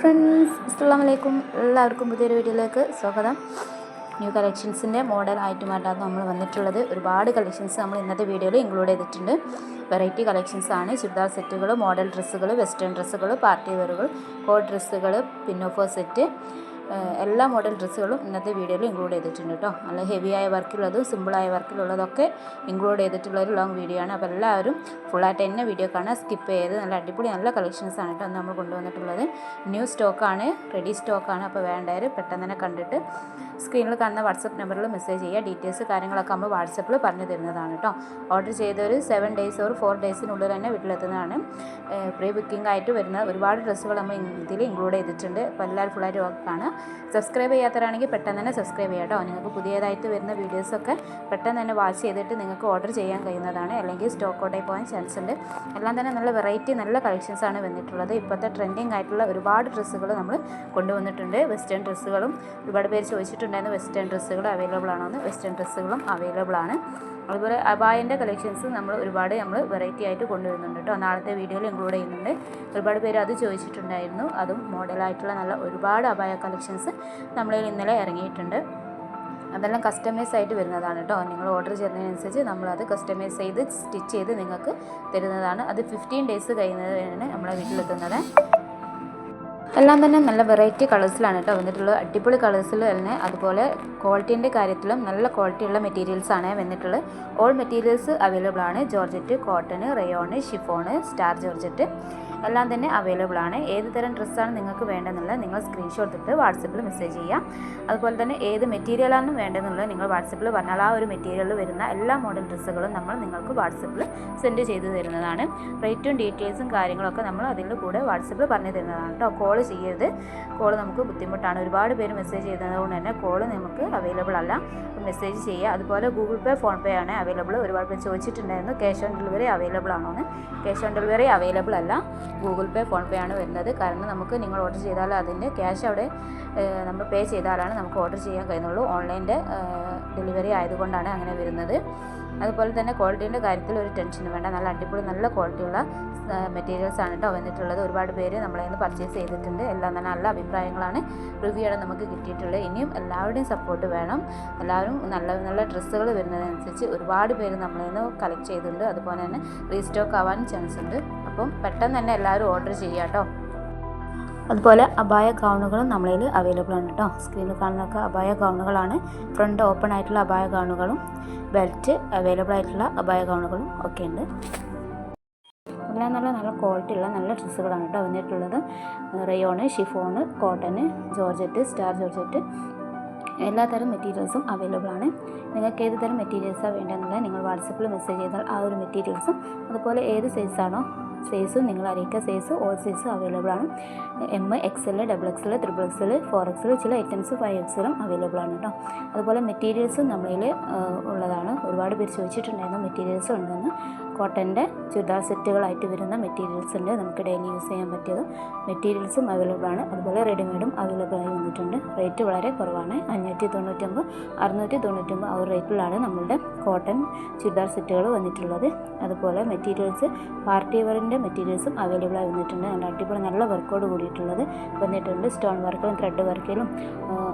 Friends, അസ്സലാമു അലൈക്കും. എല്ലാവർക്കും പുതിയൊരു വീഡിയോയിലേക്ക് സ്വാഗതം. ന്യൂ കളക്ഷൻസിൻ്റെ മോഡലായിട്ടുമായിട്ടാണ് നമ്മൾ വന്നിട്ടുള്ളത്. ഒരുപാട് കളക്ഷൻസ് നമ്മൾ ഇന്നത്തെ വീഡിയോയിൽ ഇൻക്ലൂഡ് ചെയ്തിട്ടുണ്ട്. വെറൈറ്റി കളക്ഷൻസ് ആണ്. ചുരിദാർ സെറ്റുകൾ, മോഡൽ ഡ്രസ്സുകൾ, വെസ്റ്റേൺ ഡ്രസ്സുകൾ, പാർട്ടി വെയറുകൾ, കോട്ട് ഡ്രസ്സുകൾ, പിന്നോഫർ സെറ്റ്, എല്ലാ മോഡൽ ഡ്രസ്സുകളും ഇന്നത്തെ വീഡിയോയിൽ ഇൻക്ലൂഡ് ചെയ്തിട്ടുണ്ട് കേട്ടോ. നല്ല ഹെവിയായ വർക്കിലുള്ളതും സിമ്പിളായ വർക്കിലുള്ളതൊക്കെ ഇൻക്ലൂഡ് ചെയ്തിട്ടുള്ള ഒരു ലോങ് വീഡിയോ ആണ്. അപ്പോൾ എല്ലാവരും ഫുള്ളായിട്ട് തന്നെ വീഡിയോ കാണാൻ സ്കിപ്പ് ചെയ്ത് നല്ല അടിപൊളി നല്ല കളക്ഷൻസ് ആണ് കേട്ടോ നമ്മൾ കൊണ്ടുവന്നിട്ടുള്ളത്. ന്യൂ സ്റ്റോക്കാണ്, റെഡി സ്റ്റോക്കാണ്. അപ്പോൾ വേണ്ടവർ പെട്ടെന്ന് തന്നെ കണ്ടിട്ട് സ്ക്രീനിൽ കാണുന്ന വാട്സപ്പ് നമ്പറിൽ മെസ്സേജ് ചെയ്യുക. ഡീറ്റെയിൽസ് കാര്യങ്ങളൊക്കെ നമ്മൾ വാട്സപ്പിൽ പറഞ്ഞു തരുന്നതാണ് കേട്ടോ. ഓർഡർ ചെയ്തൊരു 7 days or 4 daysനുള്ളിൽ തന്നെ വീട്ടിലെത്തുന്നതാണ്. പ്രീ ബുക്കിംഗ് ആയിട്ട് വരുന്ന ഒരുപാട് ഡ്രസ്സുകൾ നമ്മൾ ഇതിൽ ഇൻക്ലൂഡ് ചെയ്തിട്ടുണ്ട്. അപ്പോൾ എല്ലാവരും ഫുള്ളായിട്ട് കാണുക. സബ്സ്ക്രൈബ് ചെയ്യാത്തവരാണെങ്കിൽ പെട്ടെന്ന് തന്നെ സബ്സ്ക്രൈബ് ചെയ്യാം കേട്ടോ. നിങ്ങൾക്ക് പുതിയതായിട്ട് വരുന്ന വീഡിയോസൊക്കെ പെട്ടെന്ന് തന്നെ വാച്ച് ചെയ്തിട്ട് നിങ്ങൾക്ക് ഓർഡർ ചെയ്യാൻ കഴിയുന്നതാണ്. അല്ലെങ്കിൽ സ്റ്റോക്ക് ഔട്ടായി പോകാൻ ചാൻസ് ഉണ്ട്. എല്ലാം തന്നെ നല്ല വെറൈറ്റി നല്ല കളക്ഷൻസാണ് വന്നിട്ടുള്ളത്. ഇപ്പോഴത്തെ ട്രെൻഡിങ് ആയിട്ടുള്ള ഒരുപാട് ഡ്രസ്സുകൾ നമ്മൾ കൊണ്ടുവന്നിട്ടുണ്ട്. വെസ്റ്റേൺ ഡ്രസ്സുകളും ഒരുപാട് പേര് ചോദിച്ചിട്ടുണ്ടായിരുന്നു വെസ്റ്റേൺ ഡ്രസ്സുകൾ അവൈലബിൾ ആണോ എന്ന്. വെസ്റ്റേൺ ഡ്രസ്സുകളും അവൈലബിൾ ആണ്. അതുപോലെ അബായൻ്റെ കളക്ഷൻസ് നമ്മൾ വെറൈറ്റി ആയിട്ട് കൊണ്ടുവരുന്നുണ്ട് കേട്ടോ. നാളത്തെ വീഡിയോയിൽ ഇൻക്ലൂഡ് ചെയ്യുന്നുണ്ട്. ഒരുപാട് പേര് അത് ചോദിച്ചിട്ടുണ്ടായിരുന്നു. അതും മോഡലായിട്ടുള്ള നല്ല ഒരുപാട് അബായ കളക്ഷൻസ് നമ്മളിൽ ഇന്നലെ ഇറങ്ങിയിട്ടുണ്ട്. അതെല്ലാം കസ്റ്റമൈസ് ആയിട്ട് വരുന്നതാണ് കേട്ടോ. നിങ്ങൾ ഓർഡർ ചെയ്യുന്നതിനനുസരിച്ച് നമ്മളത് കസ്റ്റമൈസ് ചെയ്ത് സ്റ്റിച്ച് ചെയ്ത് നിങ്ങൾക്ക് തരുന്നതാണ്. അത് 15 days കഴിയുന്നതിനാണ് നമ്മളെ വീട്ടിലെത്തുന്നത്. എല്ലാം തന്നെ നല്ല വെറൈറ്റി കളേഴ്സിലാണ് കേട്ടോ വന്നിട്ടുള്ളത്. അടിപൊളി കളേഴ്സിൽ തന്നെ. അതുപോലെ ക്വാളിറ്റീൻ്റെ കാര്യത്തിലും നല്ല ക്വാളിറ്റിയുള്ള മെറ്റീരിയൽസാണ് വന്നിട്ടുള്ളത്. ഓൾ മെറ്റീരിയൽസ് അവൈലബിൾ ആണ്. Georgette, cotton, rayon, chiffon, star georgette എല്ലാം തന്നെ അവൈലബിൾ ആണ്. ഏത് തരം ഡ്രസ്സാണ് നിങ്ങൾക്ക് വേണ്ടതെന്നുള്ളത് നിങ്ങൾ സ്ക്രീൻഷോട്ട് എടുത്ത് വാട്സപ്പിൽ മെസ്സേജ് ചെയ്യാം. അതുപോലെ തന്നെ ഏത് മെറ്റീരിയലാണ് വേണ്ടതെന്നുള്ളത് നിങ്ങൾ വാട്സപ്പിൽ പറഞ്ഞാൽ ആ ഒരു മെറ്റീരിയലിൽ വരുന്ന എല്ലാ മോഡൽ ഡ്രസ്സുകളും നമ്മൾ നിങ്ങൾക്ക് വാട്സപ്പിൽ സെൻഡ് ചെയ്ത് തരുന്നതാണ്. റേറ്റും ഡീറ്റെയിൽസും കാര്യങ്ങളൊക്കെ നമ്മൾ അതിൻ്റെ കൂടെ വാട്സപ്പിൽ പറഞ്ഞു തരുന്നതാണ് കേട്ടോ. കോൾ ചെയ്യരുത്. കോൾ നമുക്ക് ബുദ്ധിമുട്ടാണ്. ഒരുപാട് പേര് മെസ്സേജ് ചെയ്യുന്നതുകൊണ്ട് തന്നെ കോൾ നമുക്ക് അവൈലബിൾ അല്ല. മെസ്സേജ് ചെയ്യുക. അതുപോലെ ഗൂഗിൾ പേ, ഫോൺ പേ ആണ് അവൈലബിൾ. ഒരുപാട് പേര് ചോദിച്ചിട്ടുണ്ടായിരുന്നു ക്യാഷ് ഓൺ ഡെലിവറി അവൈലബിൾ ആണോ എന്ന്. ക്യാഷ് ഓൺ ഡെലിവറി അവൈലബിൾ അല്ല. ഗൂഗിൾ പേ, ഫോൺ പേ ആണ് വരുന്നത്. കാരണം നമുക്ക് നിങ്ങൾ ഓർഡർ ചെയ്താൽ അതിൻ്റെ ക്യാഷ് അവിടെ നമ്മൾ പേ ചെയ്താലാണ് നമുക്ക് ഓർഡർ ചെയ്യാൻ കഴിയുന്നുള്ളൂ. ഓൺലൈൻ്റെ ഡെലിവറി ആയതുകൊണ്ടാണ് അങ്ങനെ വരുന്നത്. അതുപോലെ തന്നെ ക്വാളിറ്റീൻ്റെ കാര്യത്തിൽ ഒരു ടെൻഷനും വേണ്ട. നല്ല അടിപൊളി നല്ല ക്വാളിറ്റിയുള്ള മെറ്റീരിയൽസ് ആണ് കേട്ടോ വന്നിട്ടുള്ളത്. ഒരുപാട് പേര് നമ്മളെ നിന്ന് പർച്ചേസ് ചെയ്തിട്ടുണ്ട്. എല്ലാം തന്നെ നല്ല അഭിപ്രായങ്ങളാണ് റിവ്യൂയാണ് നമുക്ക് കിട്ടിയിട്ടുള്ളത്. ഇനിയും എല്ലാവരുടെയും സപ്പോർട്ട് വേണം. എല്ലാവരും നല്ല നല്ല ഡ്രസ്സുകൾ വരുന്നതനുസരിച്ച് ഒരുപാട് പേര് നമ്മളെ നിന്ന് കളക്ട് ചെയ്തിട്ടുണ്ട്. അതുപോലെ തന്നെ റീസ്റ്റോക്ക് ആവാനും ചാൻസ് ഉണ്ട്. അപ്പം പെട്ടെന്ന് തന്നെ എല്ലാവരും ഓർഡർ ചെയ്യുക കേട്ടോ. അതുപോലെ അബായ ഗൗണുകളും നമ്മളിൽ അവൈലബിൾ ആണ് കേട്ടോ. സ്ക്രീനിൽ കാണുന്നതൊക്കെ അബായ ഗൗണുകളാണ്. ഫ്രണ്ട് ഓപ്പൺ ആയിട്ടുള്ള അബായ ഗൗണുകളും ബെൽറ്റ് അവൈലബിൾ ആയിട്ടുള്ള അബായ ഗൗണുകളും ഒക്കെ ഉണ്ട്. എല്ലാം നല്ല നല്ല ക്വാളിറ്റിയുള്ള നല്ല ഡ്രസ്സുകളാണ് കേട്ടോ വന്നിട്ടുള്ളത്. Rayon, chiffon, cotton, georgette, star georgette എല്ലാ തരം മെറ്റീരിയൽസും അവൈലബിൾ ആണ്. നിങ്ങൾക്ക് ഏത് തരം മെറ്റീരിയൽസാണ് വേണ്ടതെന്നുള്ളത് നിങ്ങൾ വാട്സപ്പിൽ മെസ്സേജ് ചെയ്താൽ ആ ഒരു മെറ്റീരിയൽസും അതുപോലെ ഏത് സൈസാണോ സൈസും നിങ്ങൾ അറിയിക്കുക. സൈസ് ഓൾ സൈസ് അവൈലബിൾ ആണ്. M, XL, XXL, XXL, 4XL ചില ഐറ്റംസ് 5XLും അവൈലബിൾ ആണ് കേട്ടോ. അതുപോലെ മെറ്റീരിയൽസും നമ്മളിൽ ഉള്ളതാണ്. ഒരുപാട് പേര് ചോദിച്ചിട്ടുണ്ടായിരുന്നു മെറ്റീരിയൽസ് ഉണ്ടെന്ന്. കോട്ടൻ്റെ ചുരിദാർ സെറ്റുകളായിട്ട് വരുന്ന മെറ്റീരിയൽസ് ഉണ്ട്. നമുക്ക് ഡെയിലി യൂസ് ചെയ്യാൻ പറ്റിയത് മെറ്റീരിയൽസും അവൈലബിൾ ആണ്. അതുപോലെ റെഡിമെയ്ഡും അവൈലബിൾ ആയി വന്നിട്ടുണ്ട്. റേറ്റ് വളരെ കുറവാണ്. 599, 699 ആ ഒരു റേറ്റിലാണ് നമ്മളുടെ കോട്ടൺ ചുരിദാർ സെറ്റുകൾ വന്നിട്ടുള്ളത്. അതുപോലെ മെറ്റീരിയൽസ് പാർട്ടി വെയറിൻ്റെ മെറ്റീരിയൽസും അവൈലബിൾ ആയി വന്നിട്ടുണ്ട്. നല്ല അടിപൊളി നല്ല വർക്കോട് കൂടിയിട്ടുള്ളത് വന്നിട്ടുണ്ട്. സ്റ്റോൺ വർക്കിലും ത്രെഡ് വർക്കിലും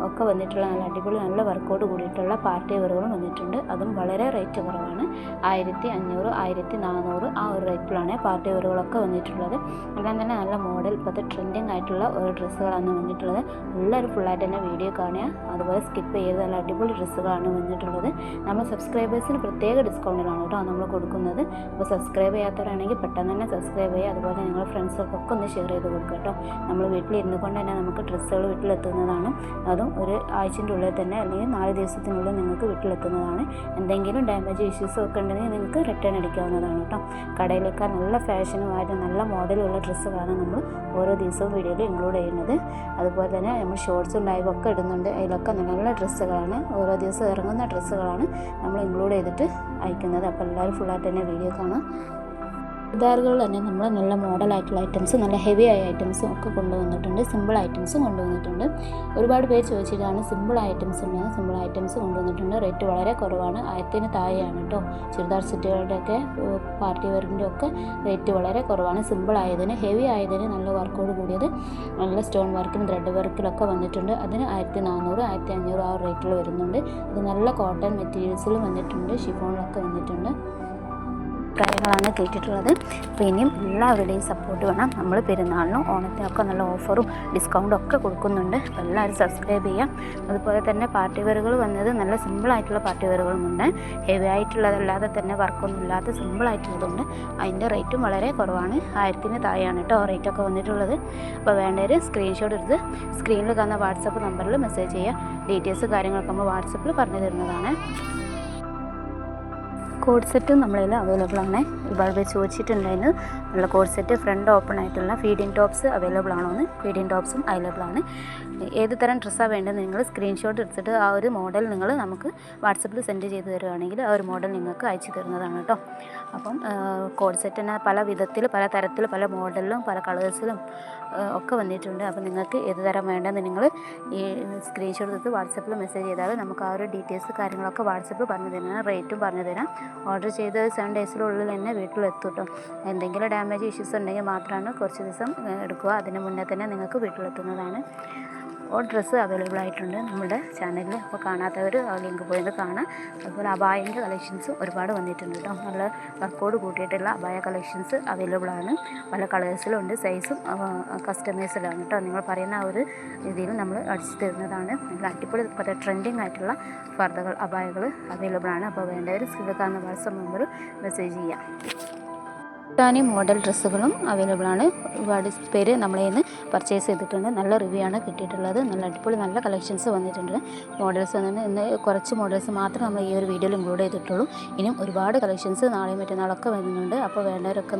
ഒക്കെ വന്നിട്ടുള്ള നല്ല അടിപൊളി നല്ല വർക്കോട് കൂടിയിട്ടുള്ള പാർട്ടി വെയറുകളും വന്നിട്ടുണ്ട്. അതും വളരെ റേറ്റ് കുറവാണ്. 1500, 1400 ആ ഒരു റേറ്റിലാണ് പാർട്ടി വെയറുകളൊക്കെ വന്നിട്ടുള്ളത്. എല്ലാം തന്നെ നല്ല മോഡൽ ഇപ്പോഴത്തെ ട്രെൻഡിങ് ആയിട്ടുള്ള ഒരു ഡ്രസ്സുകളാണ് വന്നിട്ടുള്ളത്. എല്ലാവരും ഫുള്ളായിട്ട് തന്നെ വീഡിയോ കാണുക. അതുപോലെ സ്കിപ്പ് ചെയ്ത് നല്ല അടിപൊളി ഡ്രസ്സുകളാണ് വന്നിട്ടുള്ളത്. നമ്മൾ സബ്സ്ക്രൈബേഴ്സിന് പ്രത്യേക ഡിസ്കൗണ്ടിലാണ് കേട്ടോ നമ്മൾ കൊടുക്കുന്നത്. അപ്പോൾ സബ്സ്ക്രൈബ് ചെയ്യാത്തവരാണെങ്കിൽ പെട്ടെന്ന് തന്നെ സബ്സ്ക്രൈബ് ചെയ്യുക. അതുപോലെ നിങ്ങളുടെ ഫ്രണ്ട്സുകൾക്കൊക്കെ ഒന്ന് ഷെയർ ചെയ്ത് കൊടുക്കുക കേട്ടോ. നമ്മൾ വീട്ടിലിരുന്ന് കൊണ്ട് തന്നെ നമുക്ക് ഡ്രസ്സുകൾ വീട്ടിലെത്തുന്നതാണ്. അതും ഒരു ആഴ്ചൻ്റെ ഉള്ളിൽ തന്നെ അല്ലെങ്കിൽ 4 ദിവസത്തിനുള്ളിൽ നിങ്ങൾക്ക് വീട്ടിലെത്തുന്നതാണ്. എന്തെങ്കിലും ഡാമേജ് ഇഷ്യൂസോ ഒക്കെ ഉണ്ടെങ്കിൽ നിങ്ങൾക്ക് റിട്ടേൺ അടിക്കാവുന്നതാണ് കേട്ടോ. കടയിലേക്ക് നല്ല ഫാഷനുമായിട്ട് നല്ല മോഡലുള്ള ഡ്രസ്സുകളാണ് നമ്മൾ ഓരോ ദിവസവും വീഡിയോയിൽ ഇൻക്ലൂഡ് ചെയ്യുന്നത്. അതുപോലെ തന്നെ നമ്മൾ ഷോർട്സും ലൈവും ഒക്കെ ഇടുന്നുണ്ട്. അതിലൊക്കെ നല്ല ഡ്രസ്സുകളാണ് ഓരോ ദിവസം ഇറങ്ങുന്ന ഡ്രസ്സുകളാണ് നമ്മൾ ഇൻക്ലൂഡ് ചെയ്തിട്ട് അയക്കുന്നത്. അപ്പോൾ എല്ലാവരും ഫുള്ളായിട്ട് തന്നെ വീഡിയോ കാണാം. ചുരിദാറുകളിൽ തന്നെ നമ്മൾ നല്ല മോഡലായിട്ടുള്ള ഐറ്റംസ്, നല്ല ഹെവി ആയ ഐറ്റംസും ഒക്കെ കൊണ്ടുവന്നിട്ടുണ്ട്. സിമ്പിൾ ഐറ്റംസും കൊണ്ടുവന്നിട്ടുണ്ട്. ഒരുപാട് പേര് ചോദിച്ചിട്ടാണ് സിമ്പിൾ ഐറ്റംസ് ഉണ്ടെന്ന്. സിമ്പിൾ ഐറ്റംസ് കൊണ്ടുവന്നിട്ടുണ്ട്. റേറ്റ് വളരെ കുറവാണ്, 1000 താഴെയാണ് കേട്ടോ. ചുരിദാർ സെറ്റുകളുടെയൊക്കെ പാർട്ടി വെയറിൻ്റെ ഒക്കെ റേറ്റ് വളരെ കുറവാണ്. സിമ്പിൾ ആയതിന്, ഹെവി ആയതിന് നല്ല വർക്കോട് കൂടിയത് നല്ല സ്റ്റോൺ വർക്കിലും ത്രെഡ് വർക്കിലൊക്കെ വന്നിട്ടുണ്ട്. അതിന് 1400, 1500 ആ റേറ്റിൽ വരുന്നുണ്ട്. അത് നല്ല കോട്ടൺ മെറ്റീരിയൽസിലും വന്നിട്ടുണ്ട്, ഷിഫോണിലൊക്കെ വന്നിട്ടുണ്ട്. അഭിപ്രായങ്ങളാണ് കേട്ടിട്ടുള്ളത്. അപ്പോൾ ഇനിയും എല്ലാവരുടെയും സപ്പോർട്ട് വേണം. നമ്മൾ പെരുന്നാളിനും ഓണത്തിനൊക്കെ നല്ല ഓഫറും ഡിസ്കൗണ്ടും ഒക്കെ കൊടുക്കുന്നുണ്ട്. അപ്പോൾ എല്ലാവരും സബ്സ്ക്രൈബ് ചെയ്യാം. അതുപോലെ തന്നെ പാർട്ടി വെയറുകൾ വന്നത് നല്ല സിമ്പിളായിട്ടുള്ള പാർട്ടി വെയറുകളുമുണ്ട്. ഹെവി ആയിട്ടുള്ളതല്ലാതെ തന്നെ വർക്കൊന്നും ഇല്ലാത്ത സിമ്പിളായിട്ടുള്ളതുണ്ട്. അതിൻ്റെ റേറ്റും വളരെ കുറവാണ്, 1000 താഴെയാണ് കേട്ടോ റേറ്റൊക്കെ വന്നിട്ടുള്ളത്. അപ്പോൾ വേണ്ടവർ സ്ക്രീൻഷോട്ട് എടുത്ത് സ്ക്രീനിൽ കാണുന്ന വാട്സപ്പ് നമ്പറിൽ മെസ്സേജ് ചെയ്യുക. ഡീറ്റെയിൽസ് കാര്യങ്ങളൊക്കെ നമ്മൾ വാട്സപ്പിൽ പറഞ്ഞു തരുന്നതാണ്. കോഡ് സെറ്റ് നമ്മളതിൽ അവൈലബിൾ ആണ്. ഒരുപാട് പേര് ചോദിച്ചിട്ടുണ്ടായിരുന്നു നല്ല കോഡ് സെറ്റ് ഫ്രണ്ട് ഓപ്പൺ ആയിട്ടുള്ള ഫീഡിങ് ടോപ്സ് അവൈലബിൾ ആണോ എന്ന്. ഫീഡിങ് ടോപ്സും അവൈലബിൾ ആണ്. ഏത് തരം ഡ്രസ്സാണ് വേണ്ടത് നിങ്ങൾ സ്ക്രീൻഷോട്ട് എടുത്തിട്ട് ആ ഒരു മോഡൽ നിങ്ങൾ നമുക്ക് വാട്സപ്പിൽ സെൻഡ് ചെയ്ത് തരുവാണെങ്കിൽ ആ ഒരു മോഡൽ നിങ്ങൾക്ക് അയച്ചു തരുന്നതാണ് കേട്ടോ. അപ്പം കോഡ് സെറ്റ് തന്നെ പല വിധത്തിൽ, പല തരത്തിൽ, പല മോഡലിലും പല കളേഴ്സിലും ഒക്കെ വന്നിട്ടുണ്ട്. അപ്പോൾ നിങ്ങൾക്ക് ഏത് തരം വേണ്ടതെന്ന് നിങ്ങൾ ഈ സ്ക്രീൻഷോട്ട് എടുത്ത് വാട്സപ്പിൽ മെസ്സേജ് ചെയ്താൽ നമുക്ക് ആ ഒരു ഡീറ്റെയിൽസ് കാര്യങ്ങളൊക്കെ വാട്സപ്പിൽ പറഞ്ഞു തരാം, റേറ്റും പറഞ്ഞു തരാം. ഓർഡർ ചെയ്ത് 7 ഡേയ്സിനുള്ളിൽ തന്നെ വീട്ടിലെത്തും കേട്ടോ. എന്തെങ്കിലും ഡാമേജ് ഇഷ്യൂസ് ഉണ്ടെങ്കിൽ മാത്രമാണ് കുറച്ച് ദിവസം എടുക്കുക. അതിന് മുന്നേ തന്നെ നിങ്ങൾക്ക് വീട്ടിലെത്തുന്നതാണ്. ഡ്രസ്സ് അവൈലബിൾ ആയിട്ടുണ്ട് നമ്മുടെ ചാനലിൽ. അപ്പോൾ കാണാത്തവർ ആ ലിങ്ക് പോയത് കാണാം. അതുപോലെ അബായൻ്റെ കളക്ഷൻസും ഒരുപാട് വന്നിട്ടുണ്ട് കേട്ടോ. നല്ല വർക്കോട് കൂട്ടിയിട്ടുള്ള അബായ കളക്ഷൻസ് അവൈലബിൾ ആണ്. പല കളേഴ്സിലുണ്ട്, സൈസും കസ്റ്റമൈസ്ഡാണ് കേട്ടോ. നിങ്ങൾ പറയുന്ന ആ ഒരു രീതിയിൽ നമ്മൾ അടിച്ചു തരുന്നതാണ്. നല്ല അടിപൊളി പല ട്രെൻഡിങ് ആയിട്ടുള്ള ഫർദകൾ അബായകൾ അവൈലബിൾ ആണ്. അപ്പോൾ വേണ്ടവർ സ്ക്രീനിൽ കാണുന്ന വാട്സപ്പ് നമ്പർ മെസ്സേജ് ചെയ്യാം. പാകിസ്ഥാനി മോഡൽ ഡ്രസ്സുകളും അവൈലബിൾ ആണ്. ഒരുപാട് പേര് നമ്മളെ നിന്ന് പർച്ചേസ് ചെയ്തിട്ടുണ്ട്. നല്ല റിവ്യൂ ആണ് കിട്ടിയിട്ടുള്ളത്. നല്ല അടിപൊളി നല്ല കളക്ഷൻസ് വന്നിട്ടുണ്ട്. മോഡൽസ് വന്നിട്ട് ഇന്ന് കുറച്ച് മോഡൽസ് മാത്രം നമ്മൾ ഈ ഒരു വീഡിയോയിൽ ഇൻക്ലൂഡ് ചെയ്തിട്ടുള്ളൂ. ഇനിയും ഒരുപാട് കളക്ഷൻസ് നാളെയും മറ്റന്നാളൊക്കെ വരുന്നുണ്ട്. അപ്പോൾ വേണ്ടവരൊക്കെ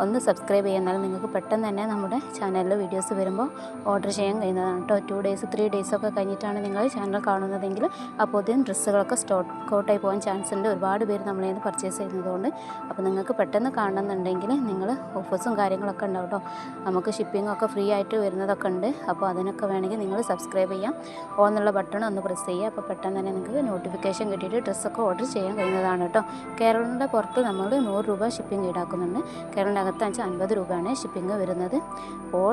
ഒന്ന് സബ്സ്ക്രൈബ് ചെയ്യുക. എന്നാലും നിങ്ങൾക്ക് പെട്ടെന്ന് തന്നെ നമ്മുടെ ചാനലിൽ വീഡിയോസ് വരുമ്പോൾ ഓർഡർ ചെയ്യാൻ കഴിയുന്നതാണ് കേട്ടോ. 2 ഡേയ്സ് 3 ഡേയ്സൊക്കെ കഴിഞ്ഞിട്ടാണ് നിങ്ങൾ ചാനൽ കാണുന്നതെങ്കിൽ അപ്പോഴത്തേക്കും ഡ്രസ്സുകളൊക്കെ സ്റ്റോക്ക് ഔട്ടായി പോകാൻ ചാൻസ് ഉണ്ട്. ഒരുപാട് പേര് നമ്മളെ നിന്ന് പർച്ചേസ് ചെയ്യുന്നതുകൊണ്ട്. അപ്പോൾ നിങ്ങൾക്ക് പെട്ടെന്ന് കാണുന്നുണ്ടെങ്കിൽ നിങ്ങൾ ഓഫേഴ്സും കാര്യങ്ങളൊക്കെ ഉണ്ടാവും കേട്ടോ. നമുക്ക് ഷിപ്പിങ്ങൊക്കെ ഫ്രീ ആയിട്ട് വരുന്നതൊക്കെ ഉണ്ട്. അപ്പോൾ അതിനൊക്കെ വേണമെങ്കിൽ നിങ്ങൾ സബ്സ്ക്രൈബ് ചെയ്യാം. ഓൺ എന്നുള്ള ബട്ടൺ ഒന്ന് പ്രസ് ചെയ്യുക. അപ്പോൾ പെട്ടെന്ന് തന്നെ നിങ്ങൾക്ക് നോട്ടിഫിക്കേഷൻ കിട്ടിയിട്ട് ഡ്രസ്സൊക്കെ ഓർഡർ ചെയ്യാൻ കഴിയുന്നതാണ് കേട്ടോ. കേരളത്തിൻ്റെ പുറത്ത് നമ്മൾ 100 രൂപ ഷിപ്പിംഗ് ഈടാക്കുന്നുണ്ട്. കേരളത്തിൻ്റെ അകത്ത് 50 രൂപയാണ് ഷിപ്പിംഗ് വരുന്നത്. അപ്പോൾ